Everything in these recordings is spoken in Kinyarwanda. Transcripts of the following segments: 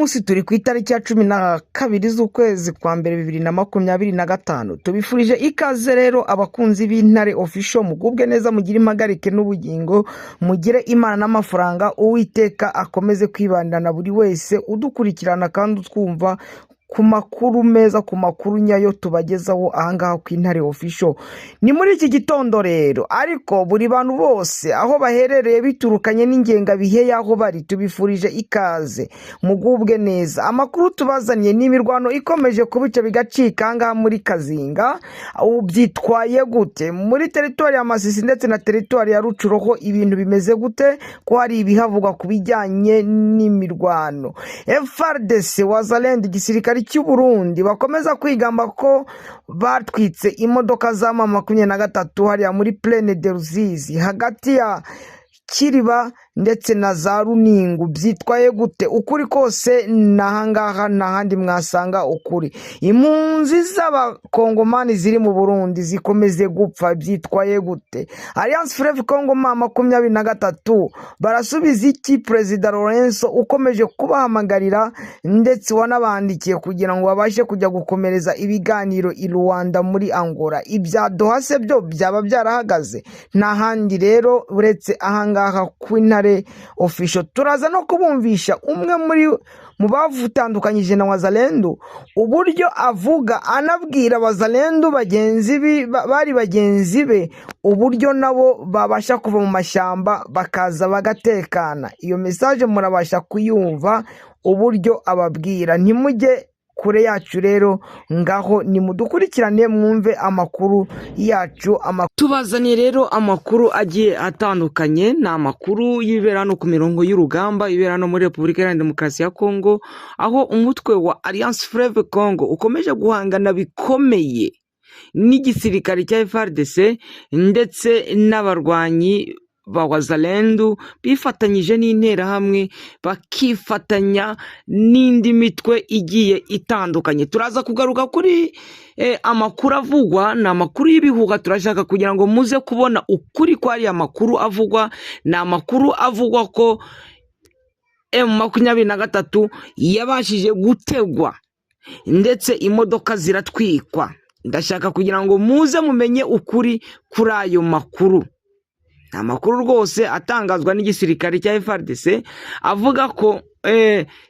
munsi turi ku itariki ya 12 z'ukwezi kwa mbere 2025. Tubifurije ikaze rero abakunzi b'Intare Official, mugubwe neza, mugire impagarike n'ubugingo, mugire Imana n'amafaranga. Uwiteka akomeze kwibanda na buri wese udukurikirana kandi utwumva ku makuru meza, ku makuru nyayo tubagezaho ahangaha ku Intare Official. Ni muri iki gitondo rero, ariko buri bantu bose aho baherereye biturukanye n'ingenga bihe yaho bari, tubifurije ikaze, mugubwe neza. Amakuru tubazaniye ni imirwano ikomeje kubica bigacika ahangaha muri Kazinga. Byitwaye gute muri teritori ya Masisi ndetse na teritori ya Rucuroho? Ibintu bimeze gute ko hari ibihavugwa ku bijyanye n'imirwano? FARDC Wazalendo igisirikare cy'u Burundi bakomeza kwigamba ko batwitse imodoka za M23 hariya muri Plaine de Ruzizi hagati ya Kiriba ndetse na za Runingu. Byitwaye gute? Ukuri kose nahangaha nahandi mwasanga ukuri. Impunzi z'abakongomani ziri mu Burundi zikomeze gupfa. Byitwaye gute? Alliance Fleuve Congo M23 barasubiza iki President Lorenzo ukomeje kubahamagarira ndetse wanabandikiye kugira ngo babashe kujya gukomereza ibiganiro i Rwanda muri Angola? Ibya Doha se byo byaba byarahagaze? Nahandi rero uretse ahangaha ku Intare Official. Turaza no kubumvisha umwe mu bavutandukanyije na Wazalendo uburyo avuga anabwira Wazalendo bagenzi be uburyo nabo babasha kuva mu mashyamba bakaza bagatekana. Iyo message murabasha kuyumva uburyo ababwira. Ntimujye kure yacu rero, ngaho nimudukurikirane mwumve amakuru yacu. Tubazaniye rero amakuru agiye atandukanye. Ni amakuru yibera no ku mirongo y'urugamba, ibera no muri Repubulika Iharanira Demokarasi ya Kongo, aho umutwe wa Alliance Fleuve Congo ukomeje guhangana bikomeye n'igisirikare cya FARDC ndetse n'abarwanyi ba Wazalendo bifatanyije n'interahamwe bakifatanya n'indi mitwe igiye itandukanye. Turaza kugaruka kuri amakuru avugwa, ni amakuru y'ibihuha. Turashaka kugira ngo muze kubona ukuri kwa ariya makuru avugwa. Ni amakuru avugwa ko M23 yabashije gutegwa ndetse imodoka ziratwikwa. Ndashaka kugira ngo muze mumenye ukuri kuri ayo makuru. Amakuru rwose atangazwa n'igisirikare cya FARDC avuga ko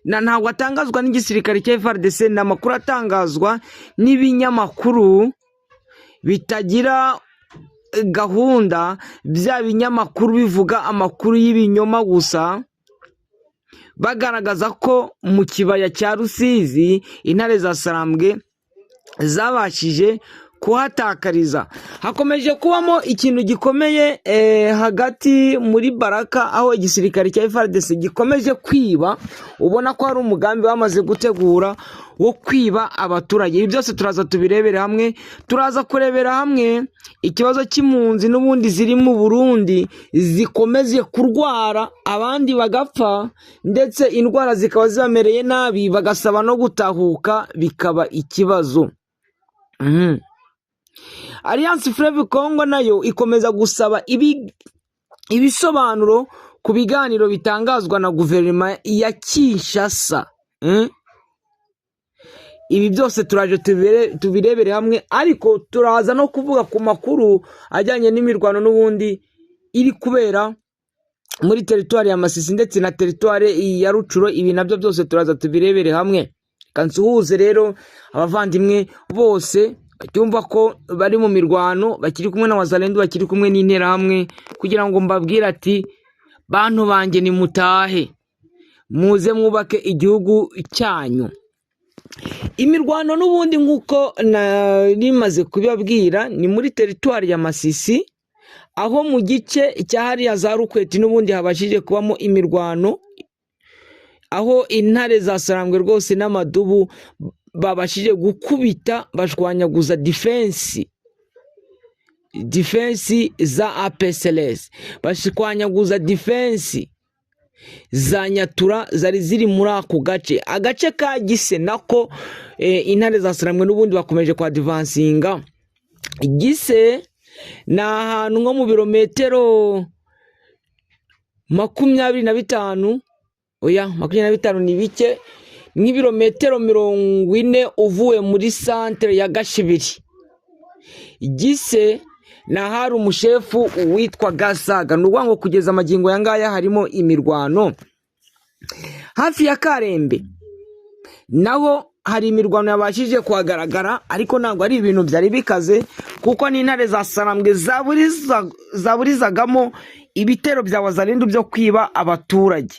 ntabwo atangazwa n'igisirikare cya FARDC, ni amakuru atangazwa n'ibinyamakuru bitagira gahunda, bya binyamakuru bivuga amakuru y'ibinyoma gusa, bagaragaza ko mu kibaya cya Rusizi intare za Sarambwe zabashije kuhatakariza. Hakomeje kubamo ikintu gikomeye hagati muri Baraka, aho igisirikare cya FARDC gikomeje kwiba. Ubona ko hari umugambi bamaze gutegura wo kwiba abaturage. Ibi byose turaza tubirebere hamwe. Turaza kurebera hamwe ikibazo cy'impunzi n'ubundi ziri mu Burundi zikomeje kurwara, abandi bagapfa ndetse indwara zikaba zibamereye nabi, bagasaba no gutahuka bikaba ikibazo. Alliance Fleuve Congo nayo ikomeza gusaba ibisobanuro ku biganiro bitangazwa na guverinoma ya Kinshasa. Ibi byose turaje tubirebere hamwe, ariko turaza no kuvuga ku makuru ajyanye n'imirwano n'ubundi iri kubera muri teritori ya Masisi ndetse na teritori ya Rucuro. Ibi nabyo byose turaza tubirebere hamwe. Kansuhuze rero abavandimwe bose tumva ko bari mu mirwano, bakiri kumwe na Wazalendo, bakiri kumwe n'interahamwe, kugira ngo mbabwire ati bantu banjye nimutahe, muze mwubake igihugu cyanyu. Imirwano n'ubundi nk'uko narimaze kubibabwira ni muri teritwari ya Masisi, aho mu gice cya hariya za Rukweti n'ubundi habashije kubamo imirwano, aho intare za Sarambwe rwose n'amadubu babashije gukubita bashwanyaguza defense za APCLS, bashwanyaguza defense za Nyatura zari ziri muri ako agace ka Gise. Nako intare za Sarambwe n'ubundi bakomeje kwa advancinga. Gise na ahantu nko mu birometero 25, oya 25 ni bike, nk'ibirometero 40 uvuye muri santere ya Gashibiri. Gise na hari umushefu witwa Gasaga. Nuvuga ngo kugeza amagingo yangaya harimo imirwano. Hafi ya Karembe naho hari imirwano yabashije kuhagaragara, ariko ntabwo ari ibintu byari bikaze, kuko n'intare za Sarambwe zaburizagamo ibitero bya Wazalendo byo kwiba abaturage.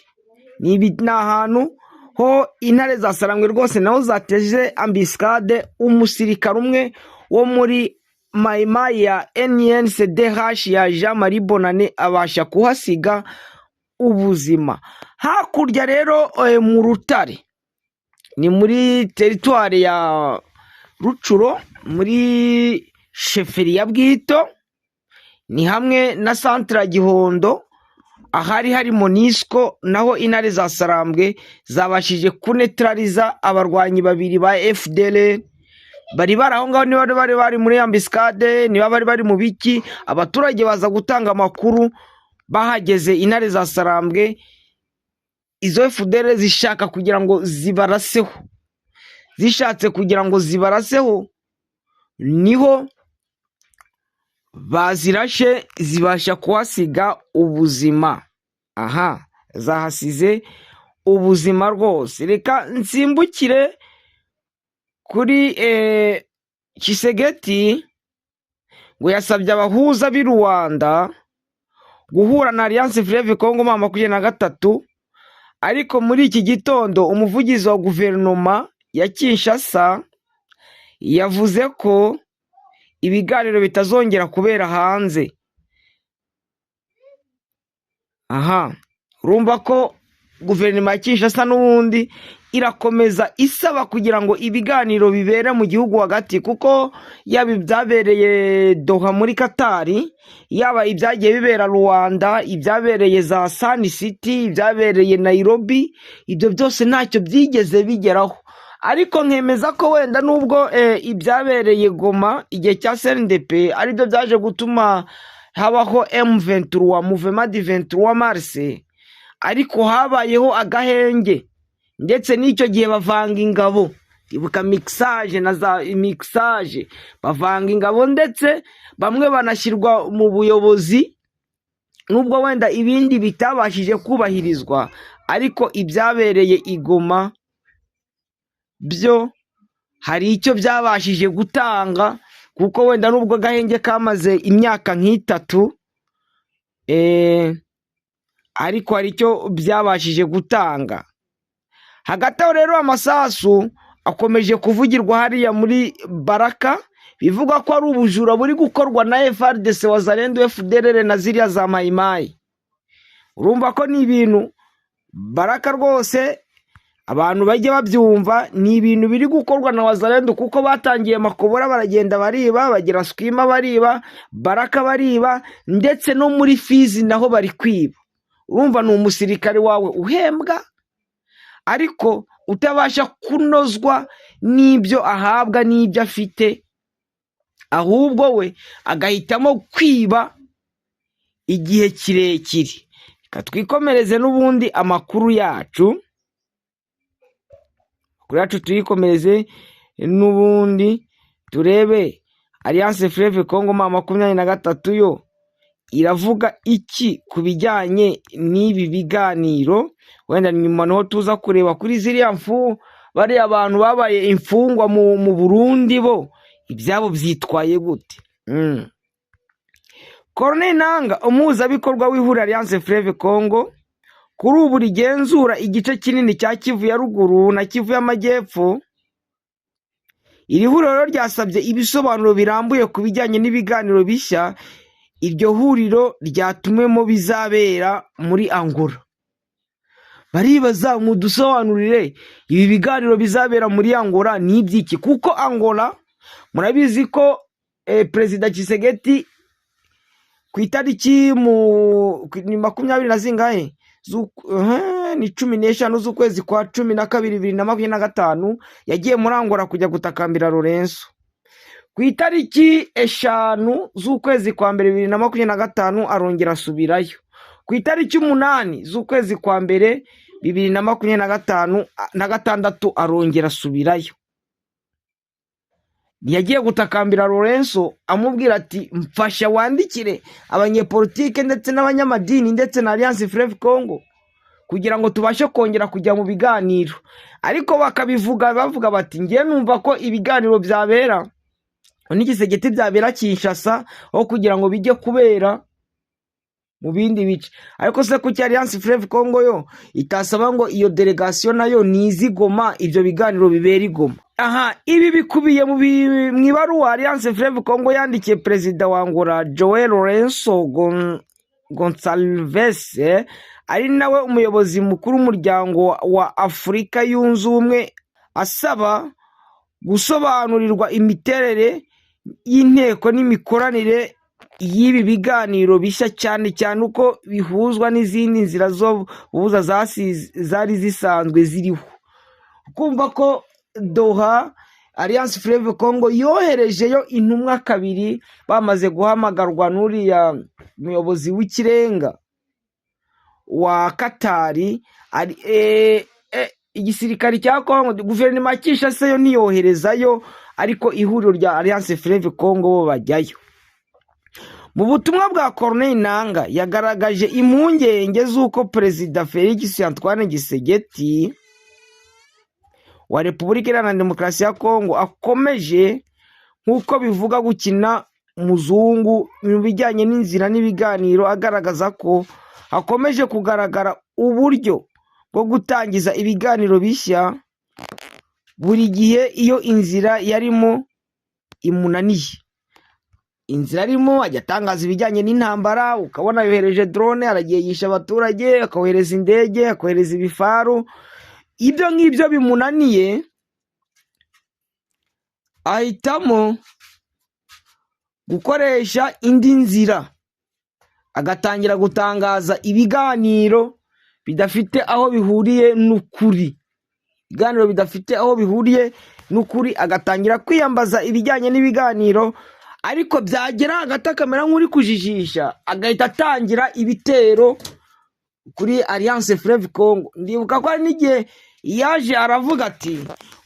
Ni ahantu ho intare za Sarambwe rwose naho zateje ambiscade umusirikare umwe wo muri Maimai ya NNCDH ya Jean Marie Bonane abasha kuhasiga ubuzima. Hakurya rero mu Rutare, ni muri teritwari ya Rucuro, muri sheferi ya Bwito, ni hamwe na santra Gihondo, ahari hari Monisco, naho intare za Sarambwe zabashije kunetraliza abarwanyi babiri ba FDL. Bari baraho ngaho, niba bari muri ambiscade, niba bari mu biki, abaturage baza gutanga amakuru. Bahageze intare za Sarambwe, izo FDL zishaka kugira ngo zibaraseho, zishatse kugira ngo zibaraseho, niho bazirashe zibasha kuhasiga ubuzima. Aha, zahasize ubuzima rwose. Reka nsimbukire kuri Kisegeti, ngo yasabye abahuza b'i Rwanda guhura na Alliance Fleuve Congo 23. Ariko muri iki gitondo umuvugizi wa guverinoma ya Kinshasa yavuze ko ibiganiro bitazongera kubera hanze. Aha, urumva ko guverinoma ya Kinshasa n'ubundi irakomeza isaba kugira ngo ibiganiro bibere mu gihugu hagati, kuko yaba ibyabereye Doha muri Katari, yaba ibyagiye bibera Rwanda, ibyabereye za Sun City, ibyabereye Nairobi, ibyo byose ntacyo byigeze bigeraho. Ariko nkemeza ko wenda nubwo ibyabereye Goma igihe cya CNDP ari byo byaje gutuma habaho M23, Mouvement du 23 Mars, ariko habayeho agahenge, ndetse n'icyo gihe bavanga ingabo, ibuka mixage na za mixage, bavanga ingabo, ndetse bamwe banashyirwa mu buyobozi, nubwo wenda ibindi bitabashije kubahirizwa. Ariko ibyabereye Igoma byo hari icyo byabashije gutanga, kuko wenda nubwo agahenge kamaze imyaka nk'itatu, ariko hari icyo byabashije gutanga. Hagati aho rero amasasu akomeje kuvugirwa hariya muri Baraka, bivuga ko ari ubujura buri gukorwa na FARDC, Wazalendo, FDLR na ziriya za Maimai. Urumva ko ni ibintu Baraka rwose abantu bajye babyumva, ni ibintu biri gukorwa na Wazalendo, kuko batangiye Makobora baragenda bariba, bagira Skima bariba, Baraka bariba, ndetse no muri Fizi naho bari kwiba. Urumva ni umusirikare wawe uhembwa, ariko utabasha kunozwa n'ibyo ahabwa n'ibyo afite, ahubwo we agahitamo kwiba igihe kirekire. Reka twikomereze n'ubundi amakuru yacu, tuyikomereze n'ubundi turebe Alliance Fleuve Congo 23 yo iravuga iki ku bijyanye n'ibi biganiro. Wenda nyuma no tuza kureba kuri ziriya mfu, bari abantu babaye imfungwa mu Burundi, bo ibyabo byitwaye gute. Corneille Nangaa, umuhuzabikorwa w'ihuriro Alliance Fleuve Congo, kuri ubu rigenzura igice kinini cya Kivu ya ruguru na Kivu y'amajyepfo, iri huriro ryasabye ibisobanuro birambuye ku bijyanye n'ibiganiro bishya iryo huriro ryatumwemo bizabera muri Angola. Baribaza ngo dusobanurire ibi biganiro bizabera muri Angola ni ibyiki, kuko Angola murabizi ko Perezida Tshisekedi ku itariki ni 20 na zingahe ni 15 z'ukwezi kwa 12 2025 yagiye muri Angola kujya gutakambira Lorenzo. Ku itariki 5 z'ukwezi kwa 2 2025 arongera asubirayo. Ku itariki 8 z'ukwezi kwa 2 2026 arongera asubirayo. Yagiye gutakambira Lorenzo amubwira ati mfasha wandikire abanyepolitike ndetse n'abanyamadini ndetse na Alliance Fleuve Congo kugira ngo tubashe kongera kujya mu biganiro, ariko bavuga bati ngiye numva ko ibiganiro byabera n'igisegeti byabera Kinshasa aho kugira ngo bijye kubera mu bindi bice. Ariko se kuki Alliance Fleuve Congo yo itasaba ngo iyo delegation nayo nizigoma ibyo biganiro bibera igoma? Ibi bikubiye mu ibaruwa Alliance Fleuve Congo yandikiye perezida wa Angola João Lourenço Gonçalves, ari nawe umuyobozi mukuru w'umuryango wa Afurika yunze ubumwe, asaba gusobanurirwa imiterere y'inteko n'imikoranire y'ibi biganiro bishya, cyane cyane uko bihuzwa n'izindi nzira zo buza zari zisanzwe ziriho. Kumva ko Doha Alliance Fleuve Congo yoherejeyo intumwa kabiri bamaze guhamagarwa n'uriya muyobozi w'ikirenga wa Katari. Igisirikare cya Congo, guverinoma ya Kinshasa yo niyoherezayo, ariko ihuriro rya Alliance Fleuve Congo bo bajyayo. Mu butumwa bwa Corneille Nangaa yagaragaje impungenge z'uko Perezida Félix Antoine Tshisekedi wa Repubulika Iharanira Demokarasi ya Congo akomeje nk'uko bivuga gukina muzungu mu bijyanye n'inzira n'ibiganiro, agaragaza ko hakomeje kugaragara uburyo bwo gutangiza ibiganiro bishya buri gihe iyo inzira yarimo imunaniye. Inzira arimo ajya atangaza ibijyanye n'intambara, ukabona yohereje drone, aragiye yisha abaturage, akohereza indege, akohereza ibifaru. Ibyo ngibyo bimunaniye, ahitamo gukoresha indi nzira, agatangira gutangaza ibiganiro bidafite aho bihuriye n'ukuri. Ibiganiro bidafite aho bihuriye n'ukuri, agatangira kwiyambaza ibijyanye n'ibiganiro, ariko byagera hagati akamera nk'uri kujijisha, agahita atangira ibitero kuri Alliance Fleuve Congo. Ndibuka ko hari n'igihe yaje aravuga ati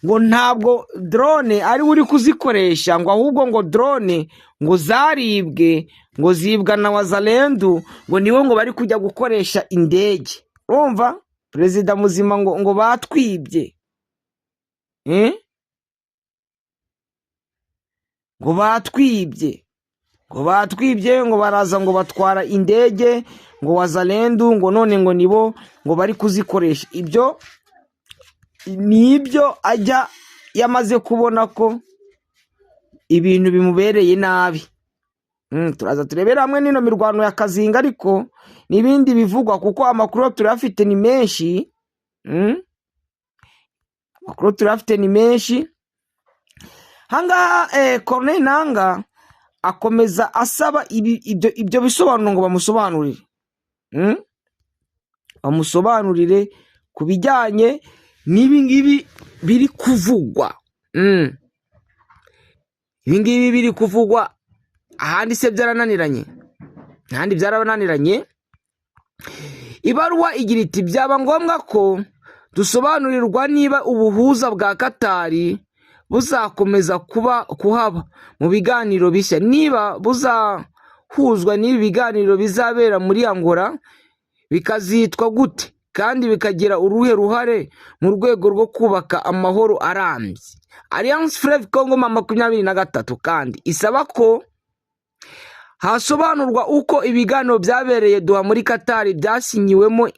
ngo ntabwo drone ari uri kuzikoresha, ngo ahubwo ngo drone ngo zaribwe, ngo zibwa na Wazalendo, ngo niwe ngo bari kujya gukoresha indege. Urumva perezida muzima ngo batwibye, ngo batwibye, ngo baraza ngo batwara indege, ngo Wazalendo, ngo none ngo nibo ngo bari kuzikoresha. Ibyo nibyo ajya yamaze kubona ko ibintu bimubereye nabi. Turaza turebera hamwe n'ino mirwano ya Kazinga, ariko n'ibindi bivugwa kuko amakuru turafite ni menshi. Amakuru turafite ni menshi. Hangaha Corneille Nangaa akomeza asaba ibyo bisobanuro ngo bamusobanurire ku bijyanye n'ibi ngibi biri kuvugwa. Ibi ngibi biri kuvugwa ahandi se byarananiranye, ahandi byarabananiranye. Ibaruwa igira iti byaba ngombwa ko dusobanurirwa niba ubuhuza bwa Katari buzakomeza kuhaba mu biganiro bishya, niba buzahuzwa n'ibi biganiro bizabera muri Angola, bikazitwa gute kandi bikagira uruhe ruhare mu rwego rwo kubaka amahoro arambye. Alliance Fleuve Congo 2023 kandi isaba ko hasobanurwa uko ibiganiro byabereye Doha muri Katari byasinyiwemo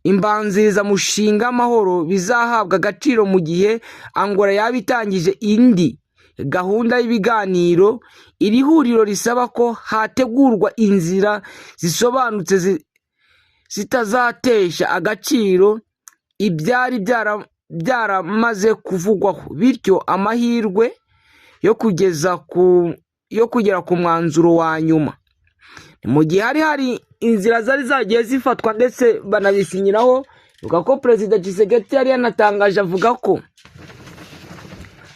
imbanziriza mushinga amahoro bizahabwa agaciro mu gihe Angola yaba itangije indi gahunda y'ibiganiro. Iri huriro risaba ko hategurwa inzira zisobanutse zitazatesha agaciro ibyari byaramaze kuvugwaho, bityo amahirwe yo kugera ku mwanzuro wa nyuma. Mu gihe hari inzira zari zagiye zifatwa ndetse banabisinyiraho, uvuga ko Perezida Tshisekedi yari yanatangaje avuga ko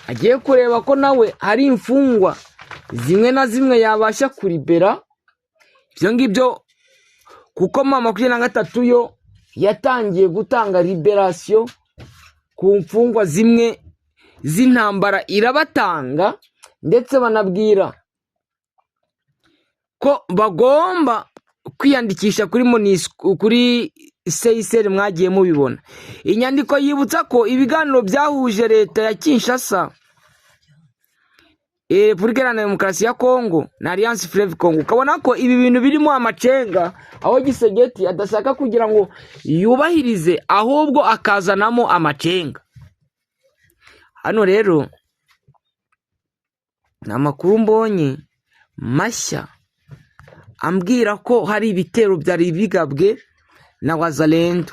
agiye kureba ko nawe hari imfungwa zimwe na zimwe yabasha kuribera. Ibyo ngibyo kuko 2023 yo yatangiye gutanga liberation ku mfungwa zimwe z'intambara, irabatanga ndetse banabwira ko bagomba kwiyandikisha kuri MONUSCO, kuri CICR. mwagiye mubibona inyandiko yibutsa ko ibiganiro byahuje leta ya Kinshasa, Repubulika Iharanira Demokarasi ya Kongo na Alliance Fleuve Congo. Ukabona ko ibi bintu birimo amacenga, aho Gisegeti adashaka kugira ngo yubahirize, ahubwo akazanamo amacenga. Hano rero ni amakuru mbonye mashya ambwira ko hari ibitero byari bigabwe na Wazalendo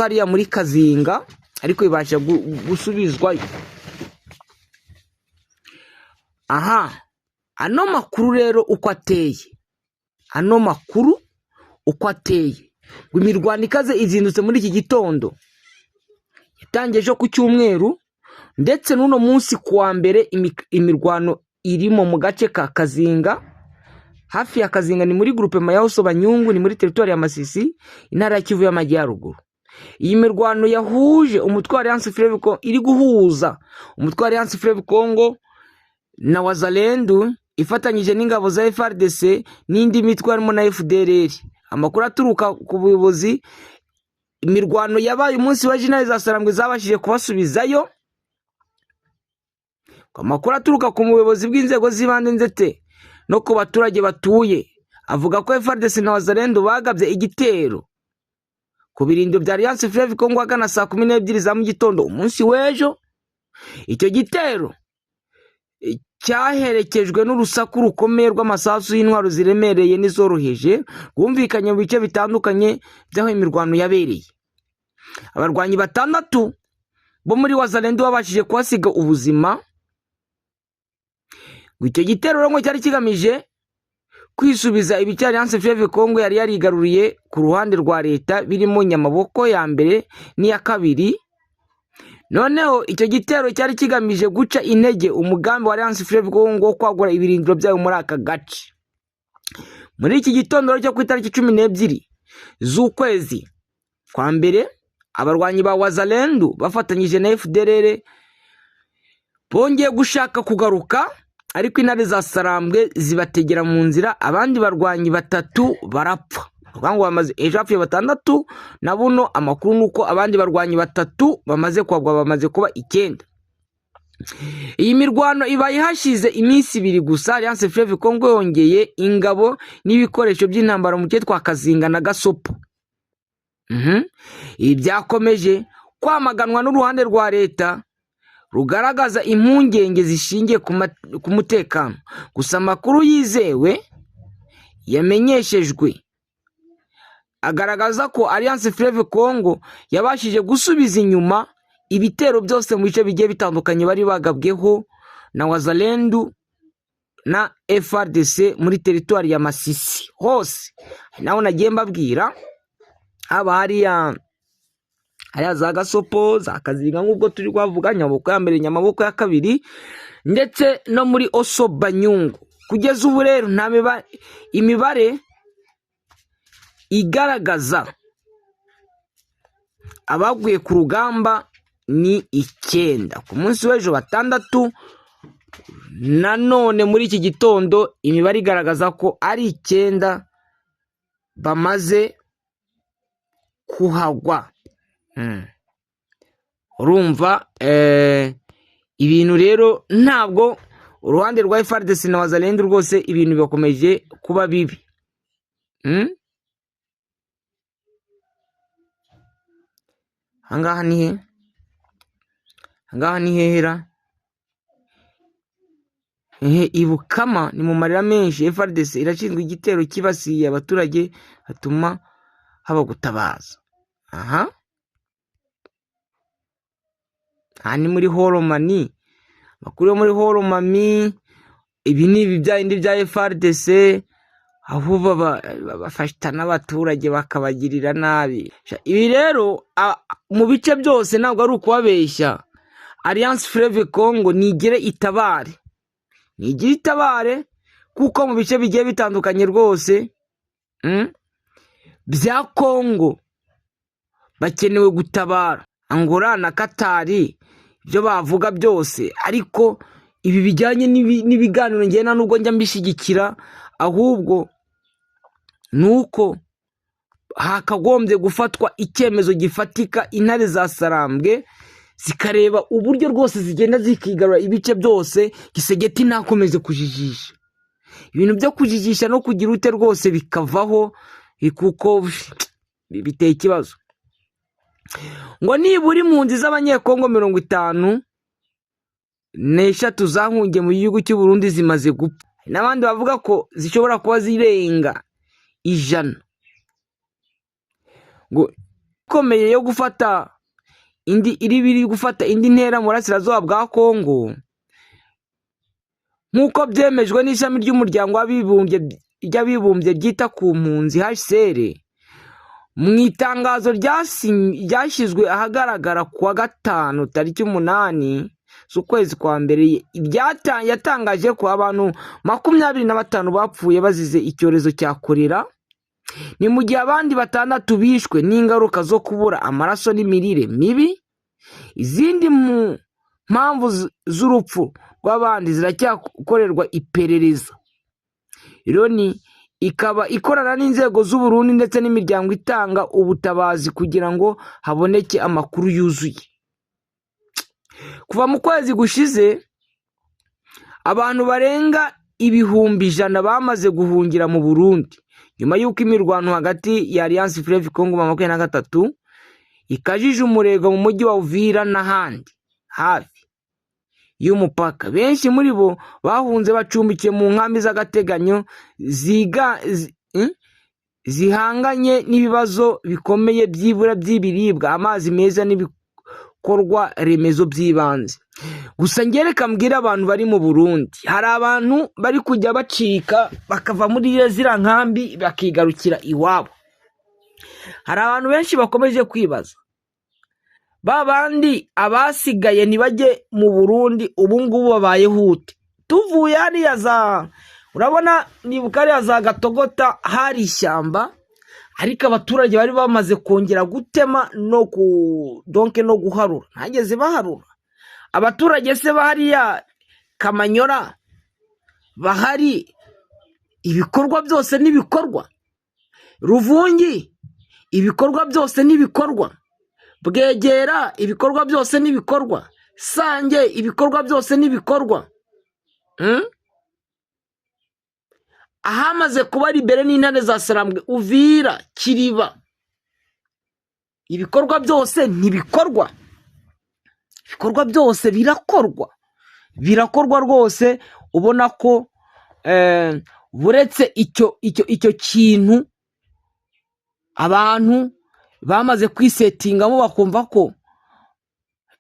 hariya muri Kazinga, ariko ibasha gusubizwayo. Aha, ano makuru rero uko ateye, ngo imirwano ikaze izindutse muri iki gitondo, yatangiye ejo ku cyumweru, ndetse n'uno munsi kuwa mbere imirwano irimo mu gace ka Kazinga, hafi ya Kazinga ni muri groupe Mayahuso Banyungu, ni muri territoire ya Masisi, intara ya Kivu y'Amajyaruguru. Iyi mirwano yahuje umutwe wa Alliance Fleuve Congo, iri guhuza umutwe wa Alliance Fleuve Congo na Wazalendo ifatanyije n'ingabo za FARDC n'indi mitwe harimo na FDLR. Amakuru aturuka ku buyobozi, imirwano yabaye umunsi wa General za Sarambwe zabashije kubasubizayo. Amakuru aturuka ku buyobozi bw'inzego z'ibanze ndetse no ku baturage batuye, avuga ko FARDC na Wazalendo bagabye igitero ku birindiro bya Alliance Fleuve Congo agana saa 12 za mu gitondo umunsi w'ejo. Icyo gitero cyaherekejwe n'urusaku rukomeye rw'amasasu y'intwaro ziremereye n'izoroheje rwumvikanye mu bice bitandukanye by'aho imirwano yabereye. Abarwanyi 6 bo muri Wazalendo babashije kuhasiga ubuzima. Icyo gitero rero cyari kigamije kwisubiza ibice Alliance Fleuve Congo yari yarigaruriye ku ruhande rwa leta, birimo Nyamaboko ya mbere n'iya kabiri. Noneho icyo gitero cyari kigamije guca intege umugambi wa Alliance Fleuve Congo kwagura ibirindiro byayo muri aka gace. Muri iki gitondo cyo ku itariki 12 z'ukwezi kwa mbere, abarwanyi ba Wazalendo bafatanyije na FDLR bongeye gushaka kugaruka, ariko intare za Sarambwe zibategera mu nzira. Abandi barwanyi 3 barapfa, ngo bamaze ejo hafi 6, na buno amakuru nuko abandi barwanyi 3 bamaze kwagwa, bamaze kuba 9. Iyi mirwano ibaye hashize iminsi 2 gusa. Alliance Fleuve Congo yongeye ingabo n'ibikoresho by'intambara mu cyitwa Kazinga na Gasopo. Ibi byakomeje kwamaganwa n'uruhande rwa leta rugaragaza impungenge zishingiye ku mutekano. Gusa amakuru yizewe yamenyeshejwe agaragaza ko Alliance Fleuve Congo yabashije gusubiza inyuma ibitero byose mu bice bigiye bitandukanye bari bagabweho na Wazalendo na FARDC muri territoire ya Masisi hose. Naho nagiye mbabwira haba hariya za Gasopo, za Kazinga nk'ubwo turi kwavuga, Nyamaboko ya mbere, Nyamaboko ya kabiri, ndetse no muri Oso Banyungu. Kugeza ubu rero nta imibare igaragaza abaguye ku rugamba ni 9. Ku munsi w'ejo 6, nanone muri iki gitondo imibare igaragaza ko ari 9 bamaze kuhagwa. Urumva ibintu rero ntabwo uruhande rwa FARDC na Wazalendo rwose ibintu bikomeje kuba bibi. Hangaha ni hehera Ibukama ni mu marira menshi. FARDC irashinzwe igitero kibasiye abaturage hatuma haba gutabaza. Aha ni muri Horomani, makuru yo muri Horomami. Ibi ni ibyindi bya FARDC, aho bafashta n'abaturage bakabagirira nabi. Ibi rero mu bice byose ntabwo ari ukubabeshya. Alliance Fleuve Congo nigire itabare, kuko mu bice bigiye bitandukanye rwose bya Congo bakenewe gutabara. Angola na Katari ibyo bavuga byose, ariko ibi bijyanye n'ibiganiro njye nta nubwo njya mbishyigikira, ahubwo nuko hakagombye gufatwa icyemezo gifatika, intare za Sarambwe zikareba uburyo rwose zigenda zikigarura ibice byose, Gisegeti ntakomeze kujijisha. Ibintu byo kujijisha no kugira ute rwose bikavaho, kuko biteye ikibazo. Ngo nibura impunzi z'abanyekongo 53 zahungiye mu gihugu cy'u Burundi zimaze gupfa, n'abandi bavuga ko zishobora kuba zirenga 100. Ngo ikomeye yo gufata biri gufata indi ntera mu burasirazuba bwa Kongo, nk'uko byemejwe n'ishami ry'umuryango w'abibumbye ryita ku mpunzi HCR mu itangazo ryashyizwe ahagaragara kuwa gatanu tariki 8 z'ukwezi kwa mbere. Yatangaje ko abantu 25 bapfuye bazize icyorezo cya kolera, ni mu gihe abandi 6 bishwe n'ingaruka zo kubura amaraso n'imirire mibi. Izindi mpamvu z'urupfu rw'abandi ziracyakorerwa iperereza. Ironi ikaba ikorana n'inzego z'u Burundi ndetse n'imiryango itanga ubutabazi kugira ngo haboneke amakuru yuzuye. Kuva mu kwezi gushize, abantu barenga 100,000 bamaze guhungira mu Burundi nyuma y'uko imirwano hagati ya Alliance Fleuve Congo 23 ikajije umurego mu mujyi wa Uvira n'ahandi hafi y'umupaka. Benshi muri bo bahunze bacumbikiye mu nkambi z'agateganyo zihanganye n'ibibazo bikomeye by'ibura by'ibiribwa, amazi meza n'ibikorwa remezo by'ibanze. Gusa ngereka mbwira abantu bari mu Burundi, hari abantu bari kujya bacika bakava muri zira nkambi bakigarukira iwabo. Hari abantu benshi bakomeje kwibaza, babandi abasigaye ntibajye mu Burundi ubu ngubu babaye hute? Tuvuye hariya urabona nibuka hariya za Gatogota hari ishyamba, ariko abaturage bari bamaze kongera gutema no guharura, ntageze baharura. Abaturage se bahariya Kamanyora bahari, ibikorwa byose n'ibikorwa. Ruvungi ibikorwa byose n'ibikorwa. Bwegera ibikorwa byose n'ibikorwa. Sange ibikorwa byose n'ibikorwa. Ahamaze kuba libere n'intare za Sarambwe, Uvira, Kiriba, ibikorwa byose ntibikorwa. Ibikorwa byose birakorwa rwose, ubona ko buretse icyo kintu abantu bamaze kwisetingamo bakumva ko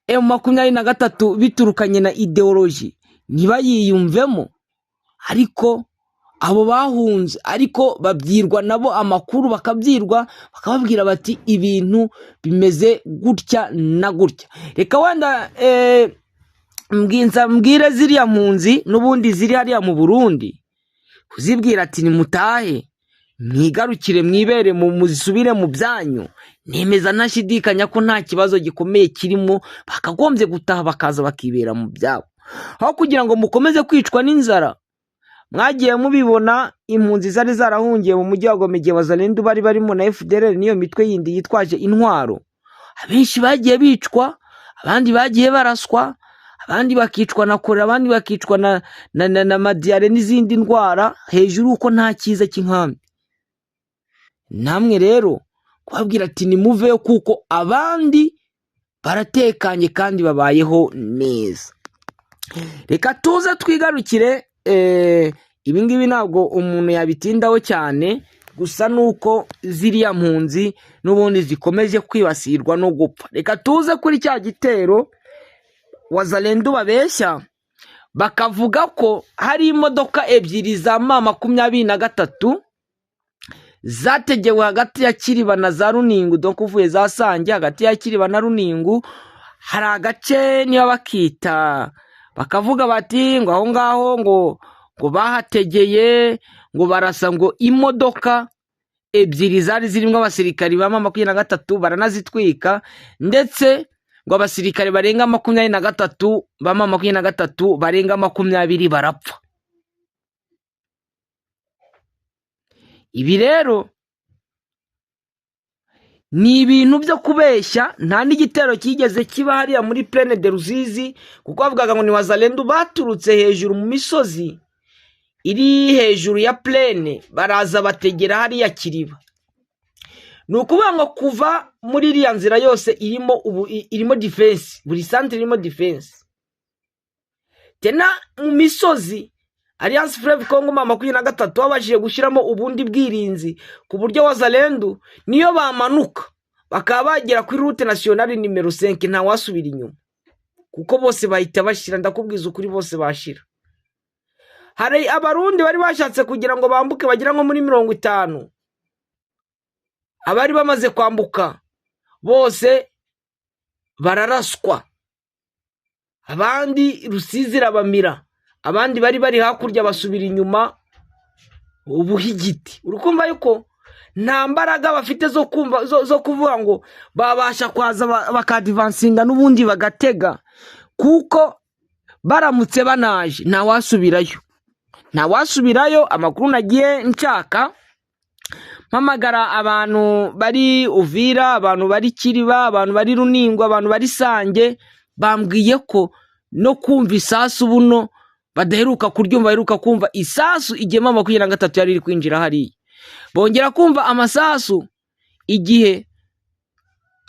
M23 biturukanye na ideology ntibayiyumvemo, ariko abo bahunze ariko babyirwa nabo amakuru, bakababwira bati ibintu bimeze gutya na gutya. Reka wenda mbwire ziriya mpunzi n'ubundi ziri hariya mu Burundi, kuzibwira ati nimutahe mwigarukire mwibere muzisubire mu byanyu. Nemeza ntashidikanya ko nta kibazo gikomeye kirimo, bakagombye gutaha bakaza bakibera mu byabo, aho kugira ngo mukomeze kwicwa n'inzara. Mwagiye mubibona impunzi zari zarahungiye mu mujyi wa Goma, Wazalendo bari barimo na FDLR niyo mitwe yindi yitwaje intwaro. Abenshi bagiye bicwa, abandi bagiye baraswa, abandi bakicwa na kolera, abandi bakicwa na madiyare n'izindi ndwara, hejuru uko nta cyiza cy'inkambi. Namwe rero kubabwira ati nimuveyo kuko abandi baratekanye kandi babayeho neza. Reka tuze twigarukire. Ibingibi ntabwo umuntu yabitindaho cyane, gusa nuko ziriya mpunzi n'ubundi zikomeje kwibasirwa no gupfa. Reka tuze kuri cya gitero Wazalendo babeshya, bakavuga ko hari imodoka ebyiri za M23 zategewe hagati ya Kiriba na za Runingu, donc uvuye za Sange hagati ya Kiriba na Runingu hari agace niba bakita, bakavuga bati ngo aho ngaho ngo bahategeye, ngo barasa ngo imodoka ebyiri zari zirimo abasirikari ba 23 baranazitwika, ndetse ngo abasirikare barenga 23 ba 23 barenga 20 barapfa. Ibi rero ni ibintu byo kubeshya, nta n'igitero kigeze kiba hariya muri Plaine de Ruzizi, kuko bavugaga ngo ni Wazalendo baturutse hejuru mu misozi iri hejuru ya Plaine, baraza bategera hariya Kiriba. Ni ukuvuga ngo kuva muri iriya nzira yose irimo defense, buri centre irimo defense. Tena mu misozi Alliance Fleuve Congo 23 babashije gushyiramo ubundi bwirinzi ku buryo Wazalendo niyo bamanuka bakaba bagera kuri route nationale numero 5 nta wasubira inyuma, kuko bose bahita bashira. Ndakubwiza ukuri, bose bashira. Hari abarundi bari bashatse kugira ngo bambuke bagira nko muri 50, abari bamaze kwambuka bose bararaswa, abandi Rusizi rabamira, abandi bari hakurya basubira inyuma ubuhigiti. Urukumva yuko nta mbaraga bafite zo kuvuga ngo babasha kwaza bakadivansinga n'ubundi bagatega, kuko baramutse banaje nta wasubirayo. Amakuru nagiye nshaka, mpamagara abantu bari Uvira, abantu bari Kiriba, abantu bari Runingo, abantu bari Sange, bambwiye ko no kumva isasu buno badaheruka kuryumva, baheruka kumva isasu igihe 23 yari iri kwinjira hariya. Bongera kumva amasasu igihe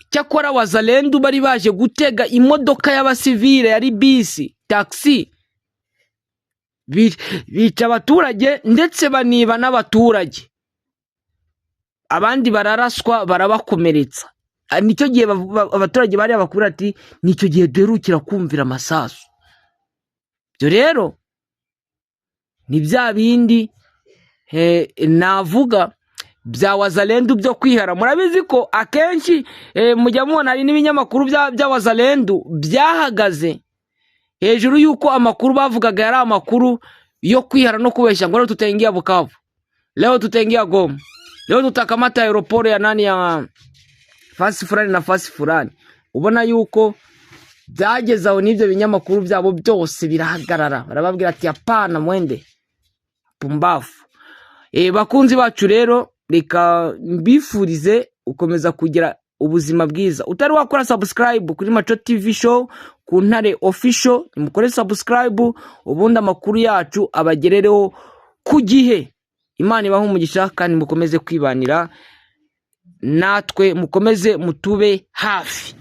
cyakora Wazalendo bari baje gutega imodoka y'abasivile yari bisi taxi, bica abaturage ndetse baniba n'abaturage, abandi bararaswa barabakomeretsa. Nicyo gihe abaturage bari bakura ati nicyo gihe duherukira kumvira amasasu. Byo rero ni bya bindi navuga bya Wazalendo byo kwihara. Murabizi ko akenshi mujya mubona hari n'ibinyamakuru bya Wazalendo byahagaze hejuru yuko amakuru bavugaga yari amakuru yo kwihara no kubeshya ngo tutaingia Bukavu, leo tutaingia Goma, leo tutakamata aeroport ya nani ya fasi fulani na fasi fulani. Ubona yuko byageze aho n'ibyo binyamakuru byabo byose birahagarara, barababwira ati apana mwende pumbafu. Bakunzi bacu rero, reka mbifurize ukomeza kugira ubuzima bwiza. Utari wakora subscribe kuri Maco TV show ku Ntare official, nimukore subscribe ubundi amakuru yacu abagerereho ku gihe. Imana ibahe umugisha kandi mukomeze kwibanira natwe, mukomeze mutube hafi.